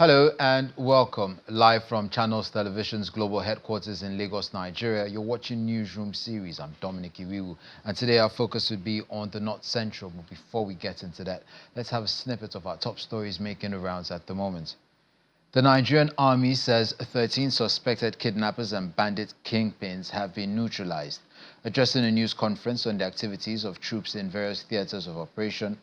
Hello and welcome. Live from Channels Television's global headquarters in Lagos, Nigeria, you're watching Newsroom series. I'm Dominic Iwiwu, and today our focus would be on the North Central. But before we get into that, let's have a snippet of our top stories making the rounds at the moment. The Nigerian army says 13 suspected kidnappers and bandit kingpins have been neutralized. Addressing a news conference on the activities of troops in various theaters of operation,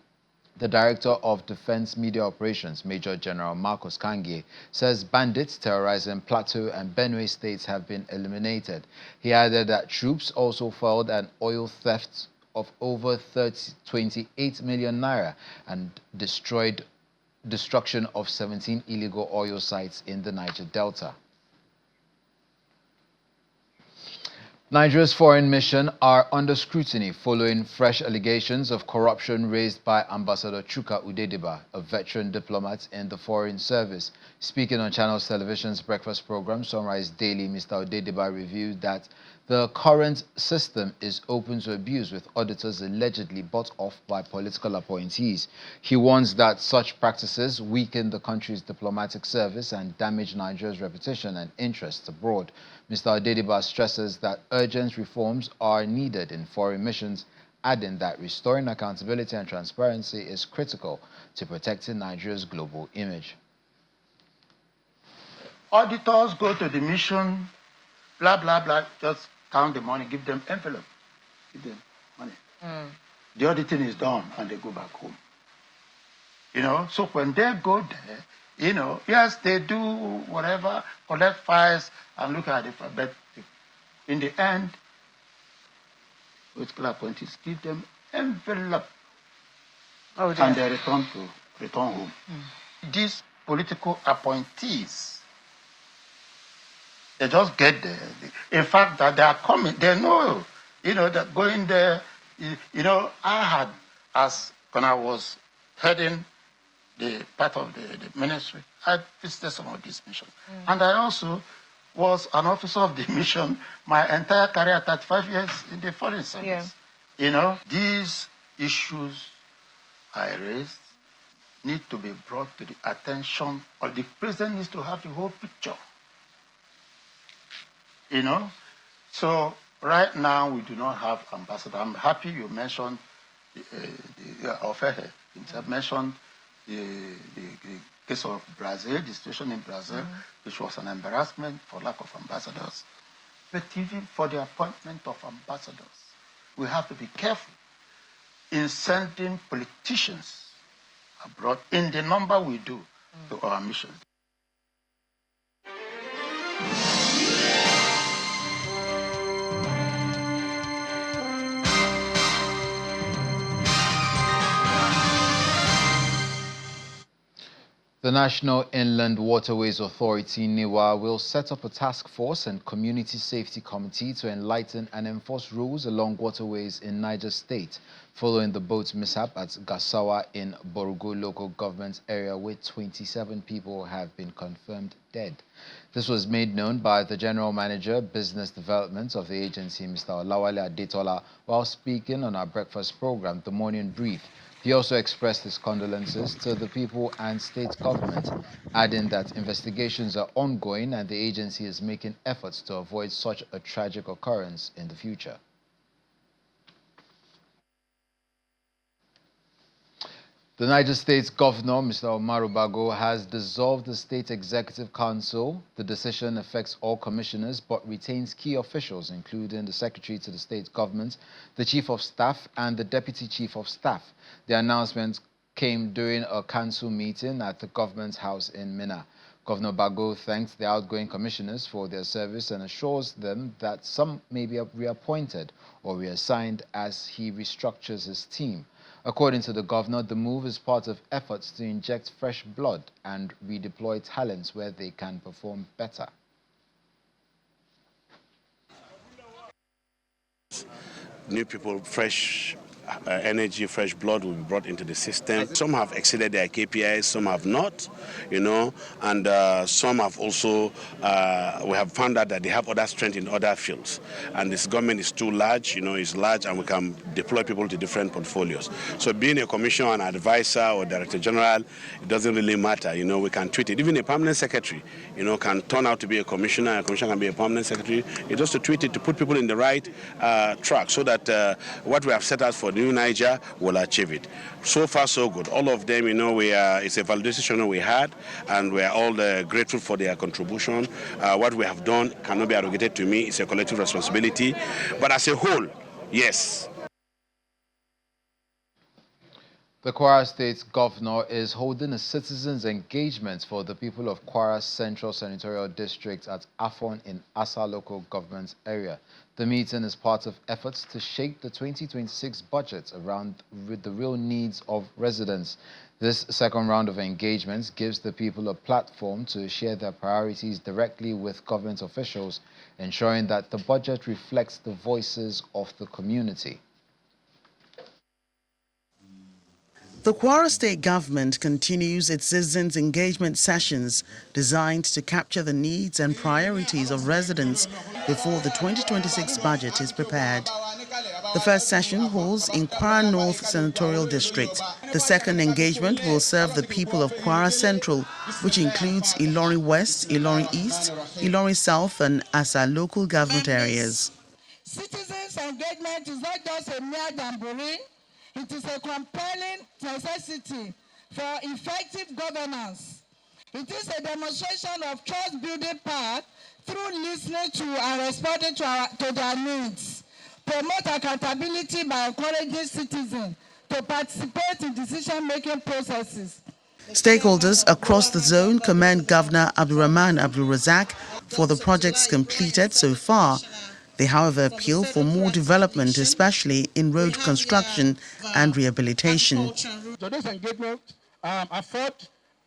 the Director of Defense Media Operations, Major General Marcus Kangie, says bandits terrorizing Plateau and Benue states have been eliminated. He added that troops also foiled an oil theft of over 28 million naira and destruction of 17 illegal oil sites in the Niger Delta. Nigeria's foreign mission are under scrutiny following fresh allegations of corruption raised by Ambassador Chuka Udediba, a veteran diplomat in the Foreign Service. Speaking on Channels Television's breakfast program, Sunrise Daily, Mr. Udediba reviewed that the current system is open to abuse, with auditors allegedly bought off by political appointees. He warns that such practices weaken the country's diplomatic service and damage Nigeria's reputation and interests abroad. Mr. Udediba stresses that urgent reforms are needed in foreign missions, adding that restoring accountability and transparency is critical to protecting Nigeria's global image. Auditors go to the mission, blah, blah, blah, just count the money, give them envelope, give them money. The auditing is done and they go back home. So when they go there, yes, they do whatever, collect files and look at it, but in the end, political appointees give them envelope and they return home. These political appointees, they just get there. In fact, that they are coming, they know, that going there, I had, when I was heading the part of the ministry, I visited some of these missions. And I also was an officer of the mission my entire career, 35 years in the foreign service. Yeah. These issues I raised need to be brought to the attention, or the president needs to have the whole picture. So right now we do not have ambassador. I'm happy you mentioned mentioned the case of Brazil, the situation in Brazil, which was an embarrassment for lack of ambassadors. But even for the appointment of ambassadors, we have to be careful in sending politicians abroad in the number we do to our missions. The National Inland Waterways Authority, NIWA, will set up a task force and community safety committee to enlighten and enforce rules along waterways in Niger State, following the boat mishap at Gasawa in Borgo local government area, where 27 people have been confirmed dead. This was made known by the General Manager, Business Development of the agency, Mr. Olawale Adetola, while speaking on our breakfast program, The Morning Brief. He also expressed his condolences to the people and state government, adding that investigations are ongoing and the agency is making efforts to avoid such a tragic occurrence in the future. The Niger State's Governor, Mr. Umaru Bago, has dissolved the State Executive Council. The decision affects all commissioners but retains key officials, including the Secretary to the State Government, the Chief of Staff, and the Deputy Chief of Staff. The announcement came during a council meeting at the government house in Minna. Governor Bago thanks the outgoing commissioners for their service and assures them that some may be reappointed or reassigned as he restructures his team. According to the governor, the move is part of efforts to inject fresh blood and redeploy talents where they can perform better. New people, fresh energy, fresh blood will be brought into the system. Some have exceeded their KPIs, some have not, and some have also, we have found out that they have other strength in other fields. And this government is too large, it's large, and we can deploy people to different portfolios. So being a commissioner, an advisor, or director general, it doesn't really matter. We can tweet it. Even a permanent secretary, can turn out to be a commissioner. A commissioner can be a permanent secretary. It's just to tweet it to put people in the right track so that what we have set out for New Niger will achieve it. So far, so good. All of them, it's a validation we had, and we are all grateful for their contribution. What we have done cannot be arrogated to me. It's a collective responsibility. But as a whole, yes. The Kwara State Governor is holding a citizens' engagement for the people of Kwara Central Senatorial District at Afon in Asa local government area. The meeting is part of efforts to shape the 2026 budget around the real needs of residents. This second round of engagements gives the people a platform to share their priorities directly with government officials, ensuring that the budget reflects the voices of the community. The Kwara State Government continues its citizens' engagement sessions designed to capture the needs and priorities of residents before the 2026 budget is prepared. The first session holds in Kwara North Senatorial District. The second engagement will serve the people of Kwara Central, which includes Ilorin West, Ilorin East, Ilorin South and Asa local government areas. Citizens' engagement is not just a mere jamboree. It is a compelling necessity for effective governance. It is a demonstration of trust-building power through listening to and responding to their needs. Promote accountability by encouraging citizens to participate in decision-making processes. Stakeholders across the zone commend Governor Abdulrahman Abdulrazak for the projects completed so far. They, however, appeal for more development, especially in road construction and rehabilitation. So this engagement afford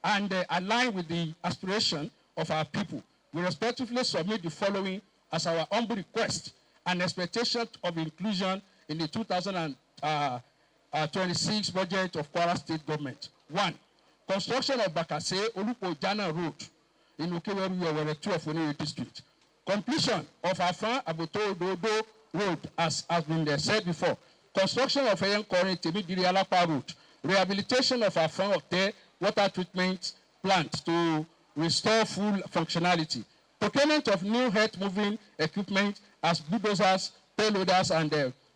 and align with the aspiration of our people. We respectively submit the following as our humble request and expectation of inclusion in the 2026 budget of Kwara State Government. 1. Construction of Bakase Olupo-Jana Road in Ukeweru 2 of Oniri District. Completion of Afan Aboto Dodo Road, as has been said before. Construction of Eyenkore Temidiri Alapa Road. Rehabilitation of Afan Ote water treatment plant to restore full functionality. Procurement of new earth-moving equipment as bulldozers, payloaders, and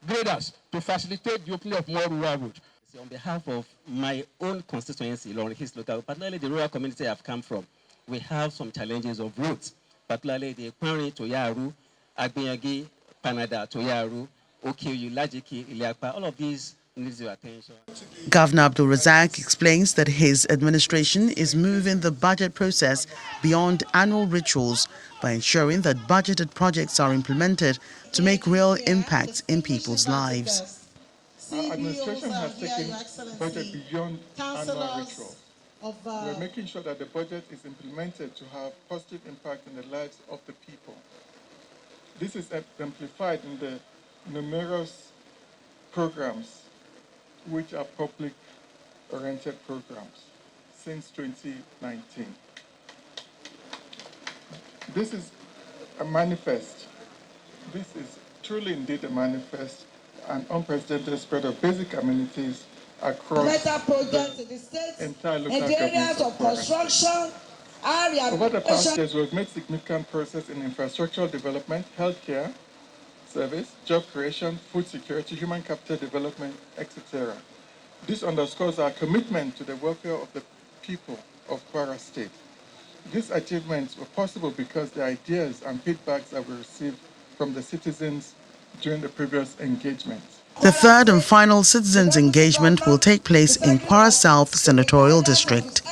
graders to facilitate the opening of more rural roads. On behalf of my own constituency, Ilorin East local, particularly the rural community I've come from, we have some challenges of roads, particularly the Kwara to Yaru, Agbenyagi, Panada to Yaru, Okiyu, Lajiki, Iliakpa. All of these needs your attention. Governor Abdulrazak explains that his administration is moving the budget process beyond annual rituals by ensuring that budgeted projects are implemented to make real impacts in people's lives. Our administration has taken budget beyond annual rituals. We're making sure that the budget is implemented to have positive impact in the lives of the people. This is exemplified in the numerous programs which are public-oriented programs since 2019. This is a manifest. This is truly indeed a manifest, an unprecedented spread of basic amenities across the entire local government of construction. Over the past years, we've made significant progress in infrastructural development, healthcare service, job creation, food security, human capital development, etc. This underscores our commitment to the welfare of the people of Kwara State. These achievements were possible because the ideas and feedbacks that we received from the citizens during the previous engagements. The third and final citizens' engagement will take place in Kwara South Senatorial District.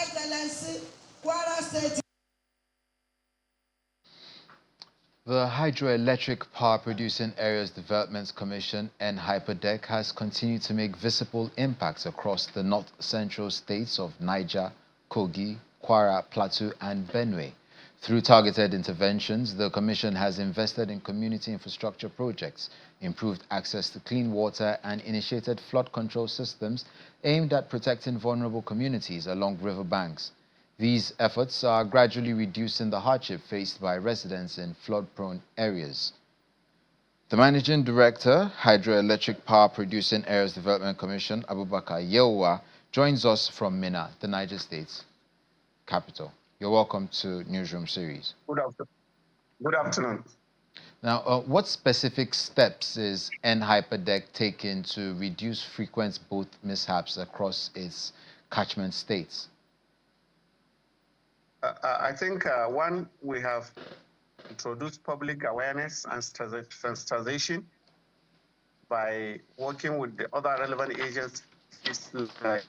The Hydroelectric Power Producing Areas Development Commission and Hyperdeck has continued to make visible impacts across the north-central states of Niger, Kogi, Kwara, Plateau and Benue. Through targeted interventions, the Commission has invested in community infrastructure projects, improved access to clean water, and initiated flood control systems aimed at protecting vulnerable communities along riverbanks. These efforts are gradually reducing the hardship faced by residents in flood-prone areas. The Managing Director, Hydroelectric Power Producing Areas Development Commission, Abubakar Yewa, joins us from Minna, the Niger State's capital. You're welcome to Newsroom Series. Good afternoon. Good afternoon. Now, what specific steps is NHyperDEC taking to reduce frequent boat mishaps across its catchment states? I think one, we have introduced public awareness and sensitization by working with the other relevant agencies like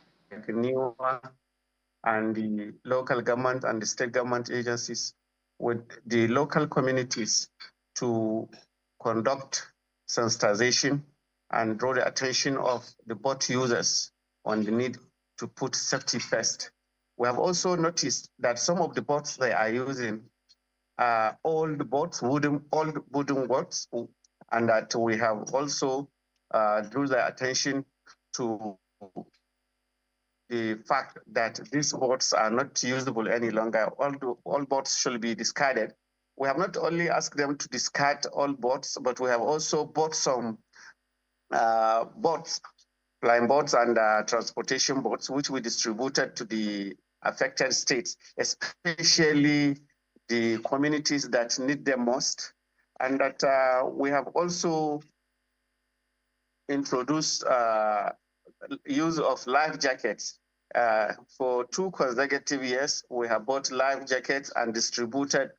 NEWA and the local government and the state government agencies with the local communities to conduct sensitization and draw the attention of the boat users on the need to put safety first. We have also noticed that some of the boats they are using are old boats, old wooden boats, and that we have also drew the attention to the fact that these boats are not usable any longer. All boats should be discarded. We have not only asked them to discard all boats, but we have also bought some boats, flying boats and transportation boats, which we distributed to the affected states, especially the communities that need them most. And that we have also introduced use of life jackets. For 2 consecutive years, we have bought life jackets and distributed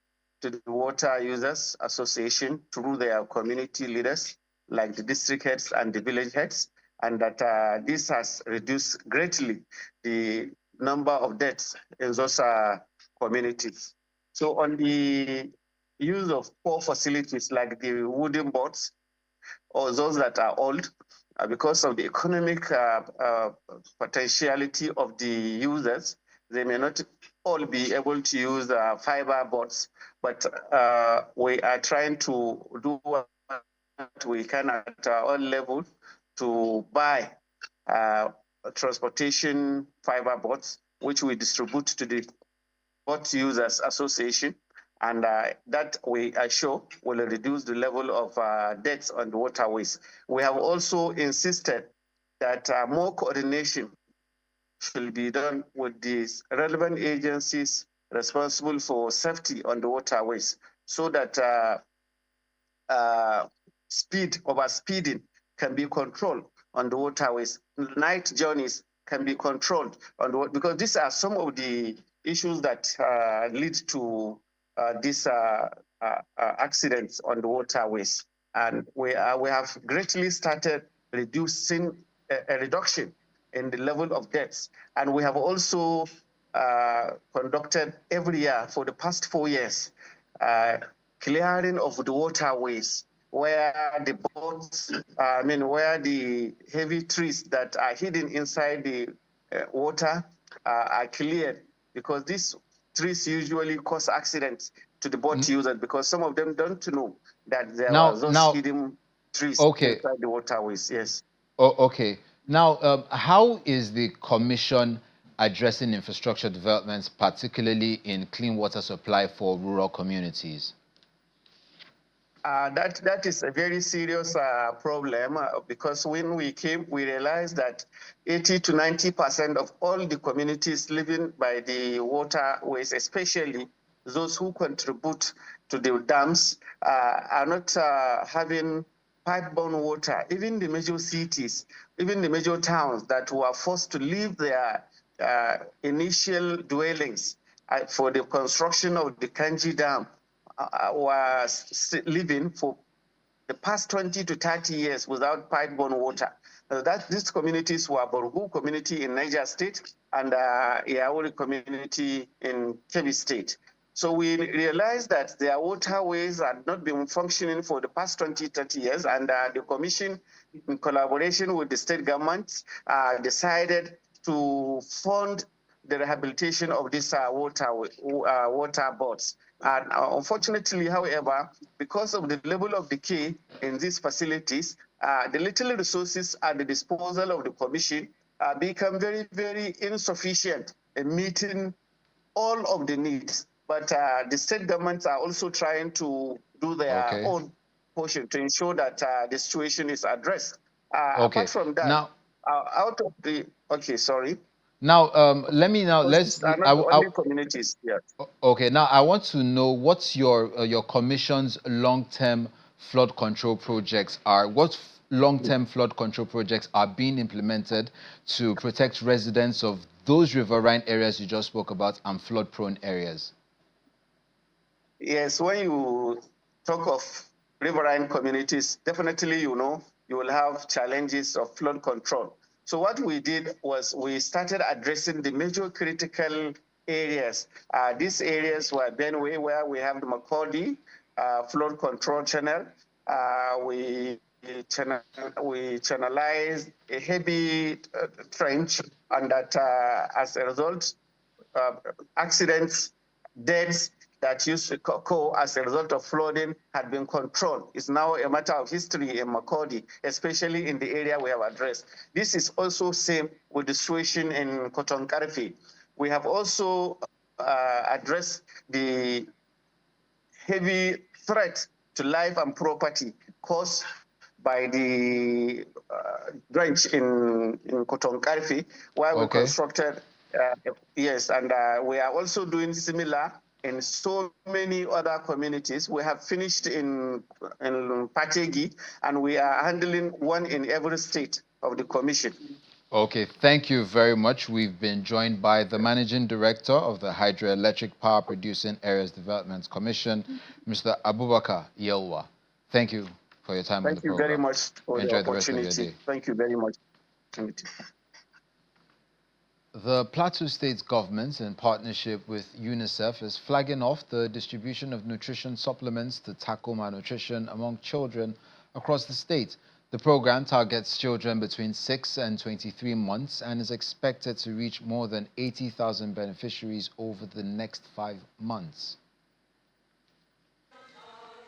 to the Water Users Association through their community leaders, like the district heads and the village heads, and that this has reduced greatly the number of deaths in those communities. So on the use of poor facilities like the wooden boats or those that are old, because of the economic potentiality of the users, they may not all be able to use fiber boats, but we are trying to do what we can at all levels to buy transportation fiber boats, which we distribute to the Boat Users Association, and that we are sure will reduce the level of deaths on the waterways. We have also insisted that more coordination should be done with these relevant agencies responsible for safety on the waterways, so that overspeeding can be controlled on the waterways. Night journeys can be controlled on the, because these are some of the issues that lead to these accidents on the waterways. And we have greatly started reducing a reduction in the level of deaths. And we have also conducted every year for the past 4 years, clearing of the waterways where the boats, where the heavy trees that are hidden inside the water are cleared, because these trees usually cause accidents to the boat users, because some of them don't know that there are those hidden trees inside the waterways. Yes. Okay. Now, how is the Commission addressing infrastructure developments, particularly in clean water supply for rural communities? That is a very serious problem, because when we came, we realized that 80 to 90% of all the communities living by the waterways, especially those who contribute to the dams, are not having pipe-borne water. Even the major cities, even the major towns that were forced to leave their initial dwellings for the construction of the Kanji Dam, was living for the past 20 to 30 years without pipe-borne water. These communities were Borgu community in Niger State and Yauri community in Kebbi State. So we realized that their waterways had not been functioning for the past 20, 30 years, and the Commission, in collaboration with the state governments, decided to fund the rehabilitation of these water boards. And unfortunately, however, because of the level of decay in these facilities, the little resources at the disposal of the Commission become very, very insufficient in meeting all of the needs. But the state governments are also trying to do their own portion to ensure that the situation is addressed. Apart from that, now, out of the, sorry. Now, These are not the only communities. Yes. Okay, now I want to know what's your commission's long-term flood control projects are. What long-term flood control projects are being implemented to protect residents of those riverine areas you just spoke about and flood-prone areas? Yes, when you talk of riverine communities, definitely you will have challenges of flood control. So what we did was we started addressing the major critical areas. These areas were Benway, where we have the Makodi flood control channel. We channelized a heavy trench, and that as a result, accidents, deaths that used to occur as a result of flooding had been controlled. It's now a matter of history in Makodi, especially in the area we have addressed. This is also same with the situation in Kotonkarfi. We have also addressed the heavy threat to life and property caused by the drench in Kotonkarfi, where we constructed, yes, and we are also doing similar in so many other communities. We have finished in Pategi, and we are handling one in every state of the commission. Okay, thank you very much. We've been joined by the Managing Director of the Hydroelectric Power Producing Areas Development Commission, Mr. Abubakar Yelwa. Thank you for your time on the program. Thank you very much for Enjoy the opportunity. The rest of your day. Thank you very much. The Plateau State government, in partnership with UNICEF, is flagging off the distribution of nutrition supplements to tackle malnutrition among children across the state. The program targets children between 6 and 23 months and is expected to reach more than 80,000 beneficiaries over the next 5 months.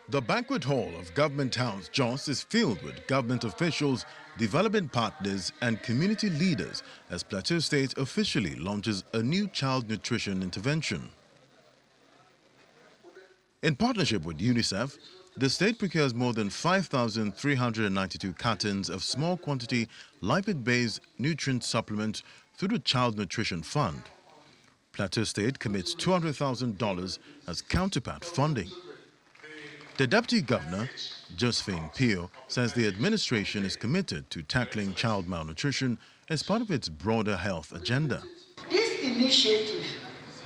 The banquet hall of Government House, Jos, is filled with government officials, development partners, and community leaders as Plateau State officially launches a new child nutrition intervention. In partnership with UNICEF, the state procures more than 5,392 cartons of small quantity lipid-based nutrient supplements through the Child Nutrition Fund. Plateau State commits $200,000 as counterpart funding. The Deputy Governor, Josephine Pio, says the administration is committed to tackling child malnutrition as part of its broader health agenda. This initiative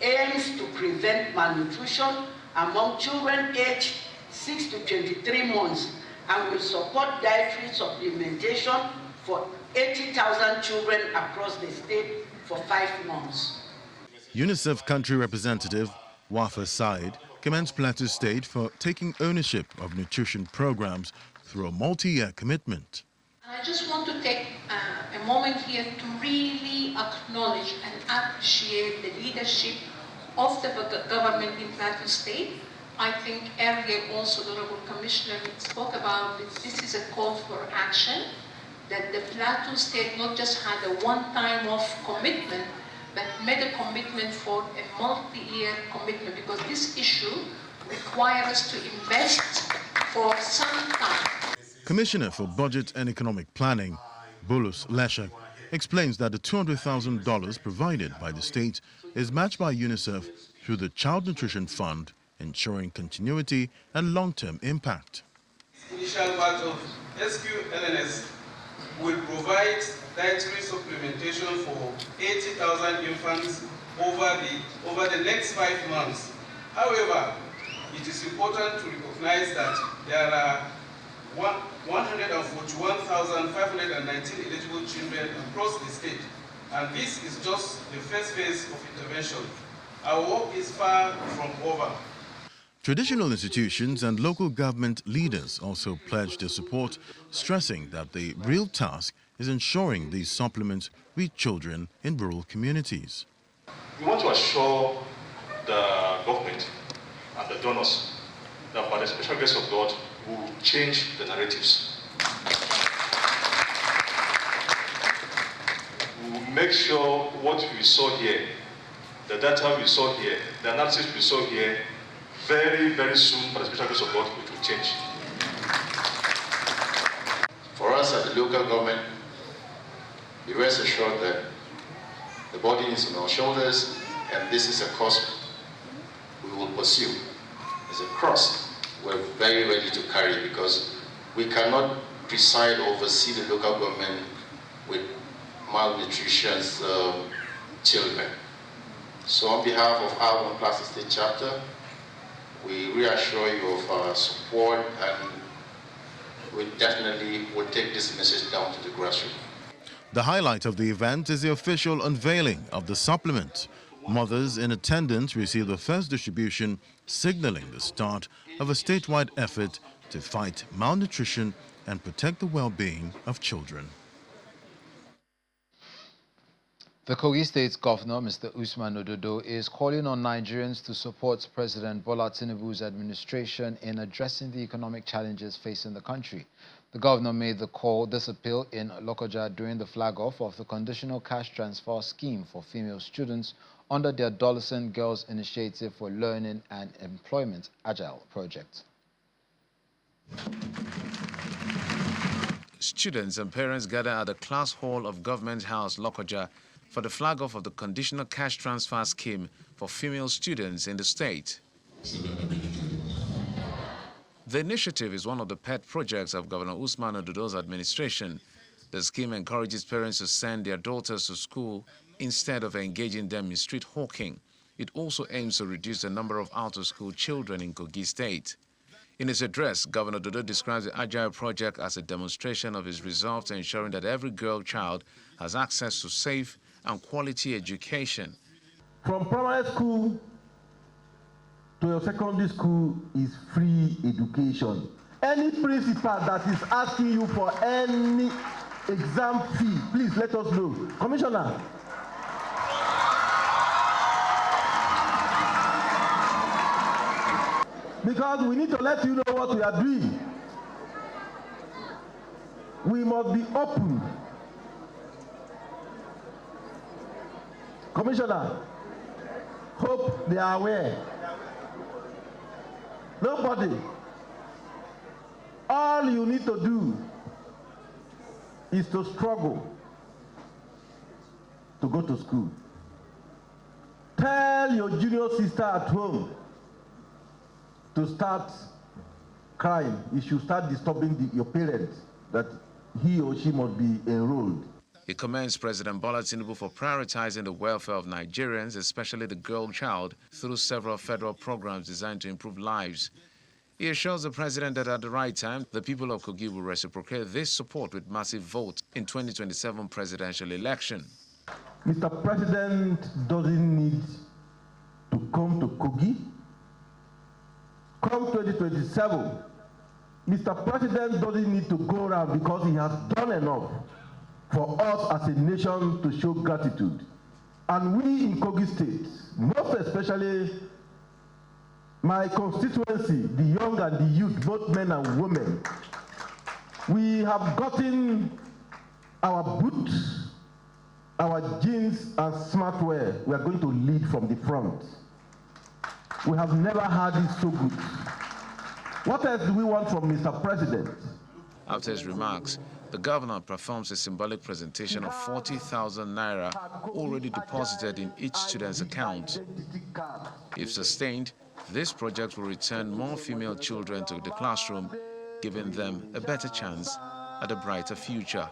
aims to prevent malnutrition among children aged 6 to 23 months and will support dietary supplementation for 80,000 children across the state for 5 months. UNICEF Country Representative Wafa Said commends Plateau State for taking ownership of nutrition programs through a multi-year commitment. I just want to take a moment here to really acknowledge and appreciate the leadership of the government in Plateau State. I think earlier also the Honorable Commissioner spoke about this. This is a call for action, that the Plateau State not just had a one-time off commitment, but made a commitment for a multi-year commitment, because this issue requires us to invest for some time. Commissioner for Budget and Economic Planning, Bulus Leshak, explains that the $200,000 provided by the state is matched by UNICEF through the Child Nutrition Fund, ensuring continuity and long-term impact. Initial part of SQLNS will provide dietary supplementation for 80,000 infants over the next 5 months. However, it is important to recognize that there are 141,519 eligible children across the state, and this is just the first phase of intervention. Our work is far from over. Traditional institutions and local government leaders also pledged their support, stressing that the real task is ensuring these supplements reach children in rural communities. We want to assure the government and the donors, that by the special grace of God, we will change the narratives. We will make sure what we saw here, the data we saw here, the analysis we saw here, very, very soon, by the special grace of God, it will change. For us at the local government, be rest assured that the burden is on our shoulders, and this is a cause we will pursue. It's a cross we're very ready to carry, because we cannot preside or oversee the local government with malnutrition children. So on behalf of our Plateau State Chapter, we reassure you of our support, and we definitely will take this message down to the grassroots. The highlight of the event is the official unveiling of the supplement. Mothers in attendance received the first distribution, signaling the start of a statewide effort to fight malnutrition and protect the well-being of children. The Kogi State's governor, Mr. Usman Ododo, is calling on Nigerians to support President Bola Tinubu's administration in addressing the economic challenges facing the country. The governor made this appeal in Lokoja during the flag-off of the conditional cash transfer scheme for female students under the Adolescent Girls Initiative for Learning and Employment Agile project. Students and parents gather at the class hall of Government House, Lokoja, for the flag-off of the conditional cash transfer scheme for female students in the state. The initiative is one of the pet projects of Governor Usman Ododo's administration. The scheme encourages parents to send their daughters to school instead of engaging them in street hawking. It also aims to reduce the number of out-of-school children in Kogi State. In his address, Governor Ododo describes the Agile project as a demonstration of his resolve to ensuring that every girl child has access to safe and quality education. From primary school to your secondary school is free education. Any principal that is asking you for any exam fee, please let us know. Commissioner. Because we need to let you know what we are doing. We must be open. Commissioner, hope they are aware. Nobody. All you need to do is to struggle to go to school. Tell your junior sister at home to start crying. You should start disturbing your parents that he or she must be enrolled. He commends President Bola Tinubu for prioritizing the welfare of Nigerians, especially the girl child, through several federal programs designed to improve lives. He assures the president that at the right time, the people of Kogi will reciprocate this support with massive votes in 2027 presidential election. Mr. President doesn't need to come to Kogi. Come 2027, Mr. President doesn't need to go around because he has done enough for us as a nation to show gratitude. And we in Kogi State, most especially my constituency, the young and the youth, both men and women, we have gotten our boots, our jeans and smartwear. We are going to lead from the front. We have never had it so good. What else do we want from Mr. President? After his remarks, the governor performs a symbolic presentation of 40,000 naira already deposited in each student's account. If sustained, this project will return more female children to the classroom, giving them a better chance at a brighter future.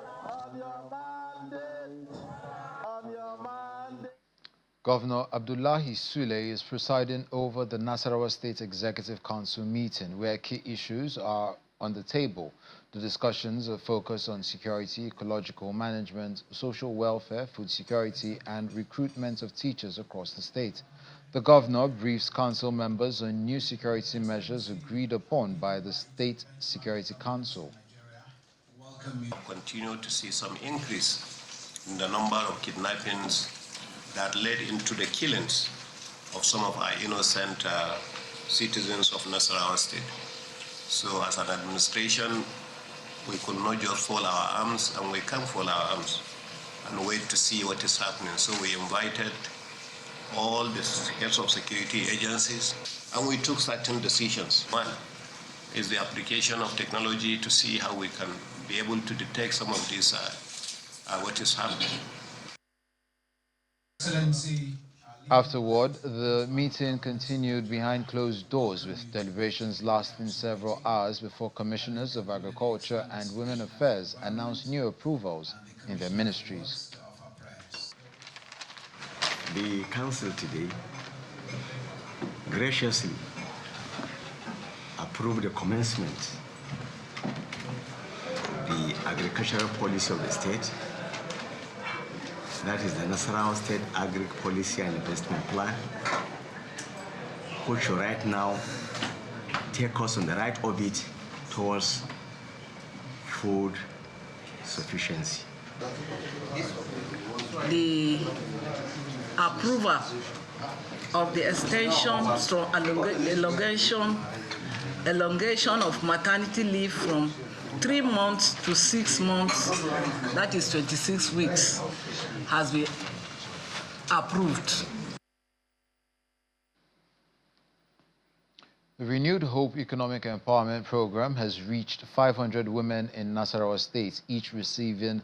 Governor Abdullahi Sule is presiding over the Nasarawa State Executive Council meeting, where key issues are on the table. The discussions are focused on security, ecological management, social welfare, food security, and recruitment of teachers across the state. The governor briefs council members on new security measures agreed upon by the State Security Council. We continue to see some increase in the number of kidnappings that led into the killings of some of our innocent citizens of Nasarawa State. So as an administration, we could not just fold our arms, and we can't fold our arms and wait to see what is happening. So we invited all the heads of security agencies, and we took certain decisions. One is the application of technology to see how we can be able to detect some of these, what is happening. Excellency. Afterward, the meeting continued behind closed doors with deliberations lasting several hours before Commissioners of Agriculture and Women Affairs announced new approvals in their ministries. The Council today graciously approved the commencement of the agricultural policy of the state. That is the Nasarawa State Agri Policy and Investment Plan, which right now take us on the right orbit towards food sufficiency. The approval of the extension, elongation of maternity leave from 3 months to 6 months, that is 26 weeks, has been approved. The Renewed Hope Economic Empowerment Program has reached 500 women in Nasarawa State, each receiving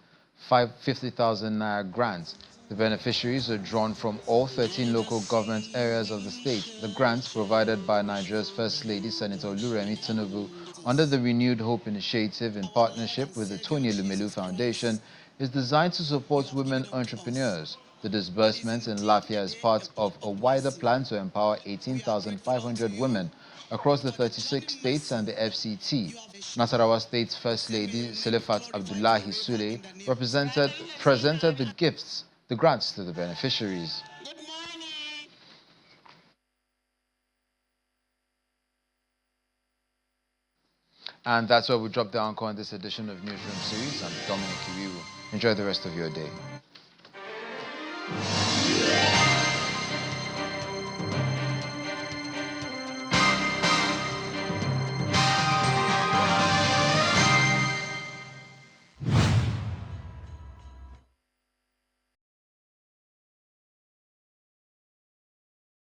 50,000 Naira grants. The beneficiaries are drawn from all 13 local government areas of the state. The grants, provided by Nigeria's First Lady, Senator Oluremi Tinubu, under the Renewed Hope Initiative in partnership with the Tony Lumelu Foundation, is designed to support women entrepreneurs. The disbursement in Lafia is part of a wider plan to empower 18,500 women across the 36 states and the FCT. Nasarawa State's First Lady, Selifat Abdullahi Sule, presented the grants to the beneficiaries. And that's where we drop the anchor on this edition of Newsroom Series. I'm Dominic Iwiwu. Enjoy the rest of your day.